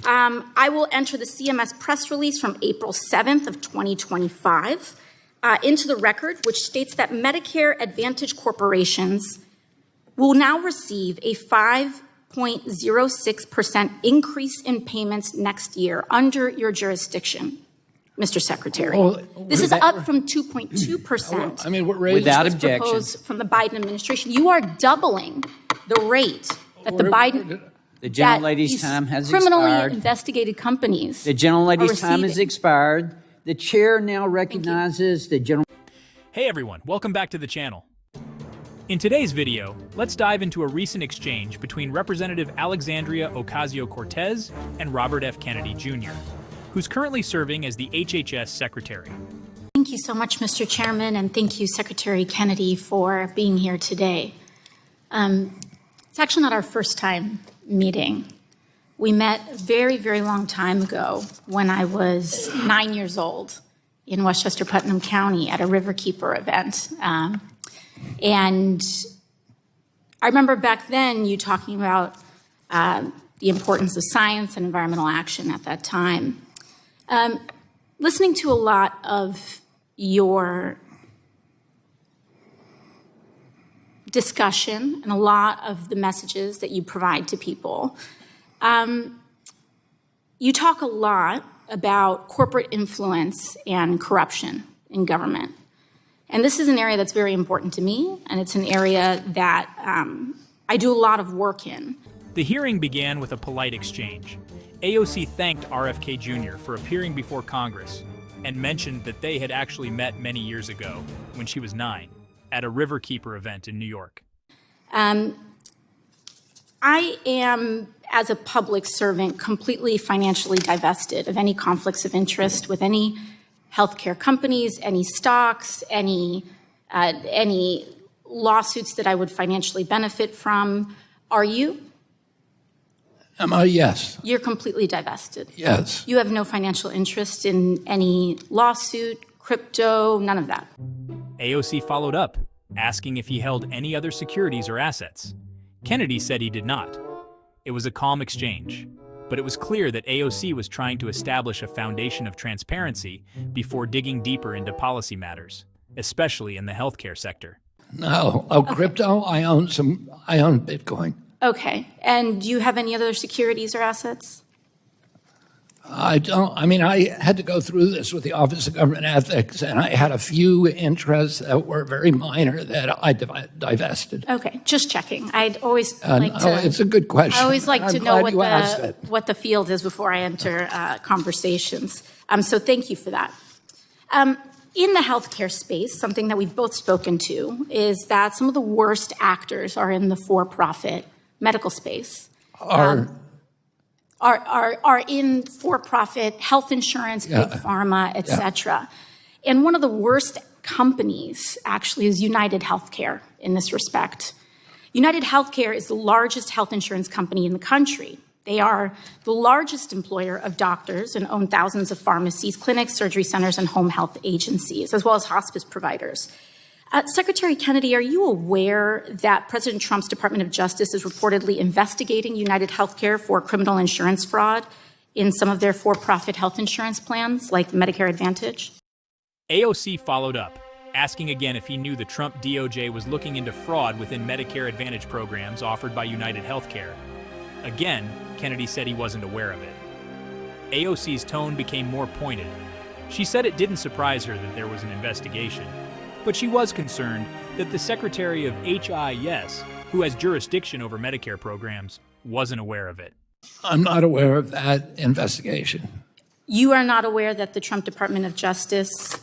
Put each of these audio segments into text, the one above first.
I will enter the CMS press release from April 7th of 2025 into the record, which states that Medicare Advantage corporations will now receive a 5.06% increase in payments next year under your jurisdiction, Mr. Secretary. This is up from 2.2%. I mean, what rate? Without was objection. proposed from the Biden administration. You are doubling the rate that the Biden. The gentlelady's time has criminally expired. investigated companies. The gentlelady's time has expired. The chair now recognizes the general. Hey everyone, welcome back to the channel. In today's video, let's dive into a recent exchange between Representative Alexandria Ocasio-Cortez and Robert F. Kennedy Jr., who's currently serving as the HHS Secretary. Thank you so much, Mr. Chairman, and thank you, Secretary Kennedy, for being here today. It's actually not our first time meeting. We met a very, very long time ago when I was 9 years old in Westchester Putnam County at a Riverkeeper event. And I remember back then you talking about the importance of science and environmental action at that time. Listening to a lot of your discussion and a lot of the messages that you provide to people, you talk a lot about corporate influence and corruption in government. And this is an area that's very important to me, and it's an area that I do a lot of work in. The hearing began with a polite exchange. AOC thanked RFK Jr. for appearing before Congress and mentioned that they had actually met many years ago when she was 9 at a Riverkeeper event in New York. I am, as a public servant, completely financially divested of any conflicts of interest with any healthcare companies, any stocks, any lawsuits that I would financially benefit from. Are you? Yes. You're completely divested. Yes. You have no financial interest in any lawsuit, crypto, none of that. AOC followed up, asking if he held any other securities or assets. Kennedy said he did not. It was a calm exchange, but it was clear that AOC was trying to establish a foundation of transparency before digging deeper into policy matters, especially in the healthcare sector. No. Oh, okay. Crypto? I own Bitcoin. Okay. And do you have any other securities or assets? I don't. I mean, I had to go through this with the Office of Government Ethics, and I had a few interests that were very minor that I divested. Okay, just checking. I'd always like to. It's a good question. I always like to know what the field is before I enter conversations. So thank you for that. In the healthcare space, something that we've both spoken to is that some of the worst actors are in the for-profit medical space. Are in for-profit health insurance, big pharma, et cetera. And one of the worst companies actually is United Healthcare in this respect. United Healthcare is the largest health insurance company in the country. They are the largest employer of doctors and own thousands of pharmacies, clinics, surgery centers, and home health agencies, as well as hospice providers. Secretary Kennedy, are you aware that President Trump's Department of Justice is reportedly investigating United Healthcare for criminal insurance fraud in some of their for-profit health insurance plans, like Medicare Advantage? AOC followed up, asking again if he knew the Trump DOJ was looking into fraud within Medicare Advantage programs offered by United Healthcare. Again, Kennedy said he wasn't aware of it. AOC's tone became more pointed. She said it didn't surprise her that there was an investigation, but she was concerned that the Secretary of HIS, who has jurisdiction over Medicare programs, wasn't aware of it. I'm not aware of that investigation. You are not aware that the Trump Department of Justice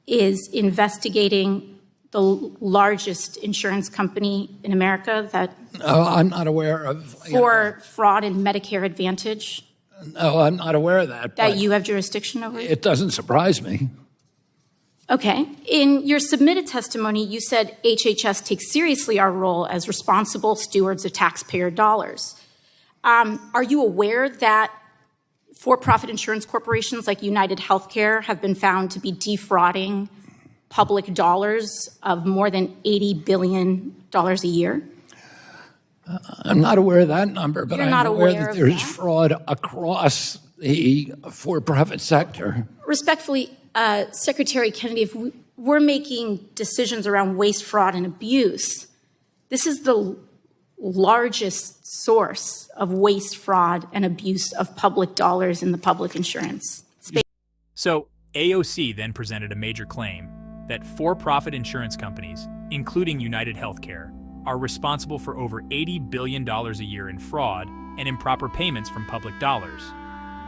is investigating the largest insurance company in America that... No, I'm not aware of... For fraud in Medicare Advantage? No, I'm not aware of that. That you have jurisdiction over? It doesn't surprise me. Okay. In your submitted testimony, you said HHS takes seriously our role as responsible stewards of taxpayer dollars. Are you aware that for-profit insurance corporations like United Healthcare have been found to be defrauding public dollars of more than $80 billion a year? I'm not aware of that number, but You're I'm not aware aware that of there's that? fraud across the for-profit sector. Respectfully, Secretary Kennedy, if we're making decisions around waste, fraud, and abuse, this is the largest source of waste, fraud, and abuse of public dollars in the public insurance space. So, AOC then presented a major claim that for-profit insurance companies, including United Healthcare, are responsible for over $80 billion a year in fraud and improper payments from public dollars,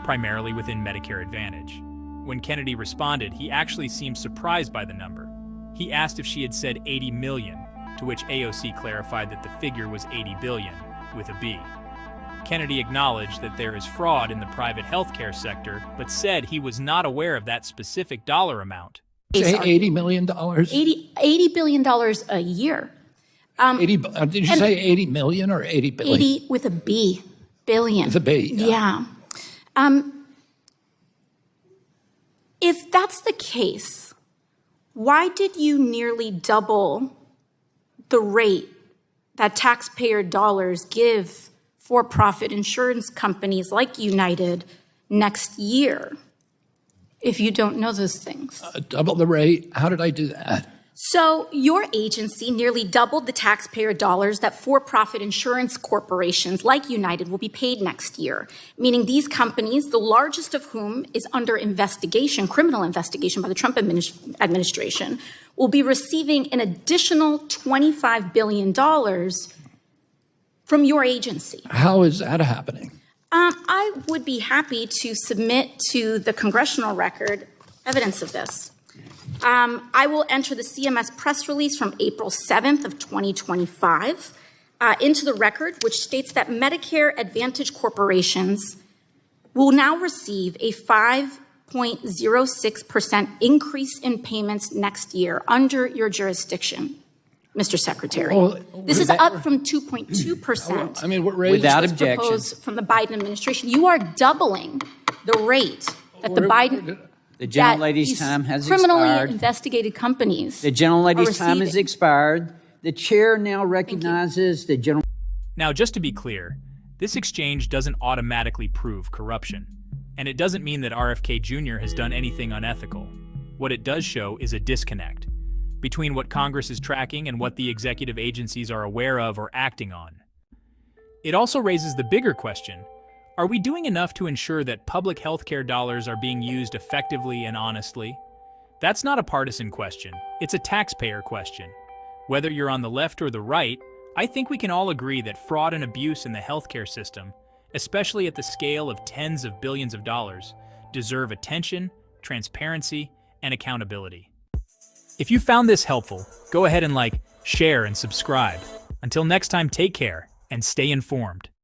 primarily within Medicare Advantage. When Kennedy responded, he actually seemed surprised by the number. He asked if she had said 80 million, to which AOC clarified that the figure was 80 billion, with a B. Kennedy acknowledged that there is fraud in the private healthcare sector, but said he was not aware of that specific dollar amount. Say $80 million? $80 billion a year. 80, did you say 80 million or 80 billion? 80 with a B, billion. With a B, Yeah. If that's the case, why did you nearly double the rate that taxpayer dollars give for-profit insurance companies like United next year, if you don't know those things? Double the rate? How did I do that? So your agency nearly doubled the taxpayer dollars that for-profit insurance corporations like United will be paid next year, meaning these companies, the largest of whom is under investigation, criminal investigation by the Trump administration, will be receiving an additional $25 billion from your agency. How is that happening? I would be happy to submit to the congressional record evidence of this. I will enter the CMS press release from April 7th of 2025 into the record, which states that Medicare Advantage corporations will now receive a 5.06% increase in payments next year under your jurisdiction, Mr. Secretary. Well, this is up from 2.2%. I mean, what rate Without is objection. Proposed from the Biden administration. You are doubling the rate that the Biden... The gentlelady's these time has criminally expired. investigated companies. The gentlelady's time has receiving. expired. The chair now recognizes the general. Now, just to be clear, this exchange doesn't automatically prove corruption. And it doesn't mean that RFK Jr. has done anything unethical. What it does show is a disconnect between what Congress is tracking and what the executive agencies are aware of or acting on. It also raises the bigger question: are we doing enough to ensure that public healthcare dollars are being used effectively and honestly? That's not a partisan question. It's a taxpayer question. Whether you're on the left or the right, I think we can all agree that fraud and abuse in the healthcare system, especially at the scale of tens of billions of dollars, deserve attention, transparency, and accountability. If you found this helpful, go ahead and share, and subscribe. Until next time, take care and stay informed.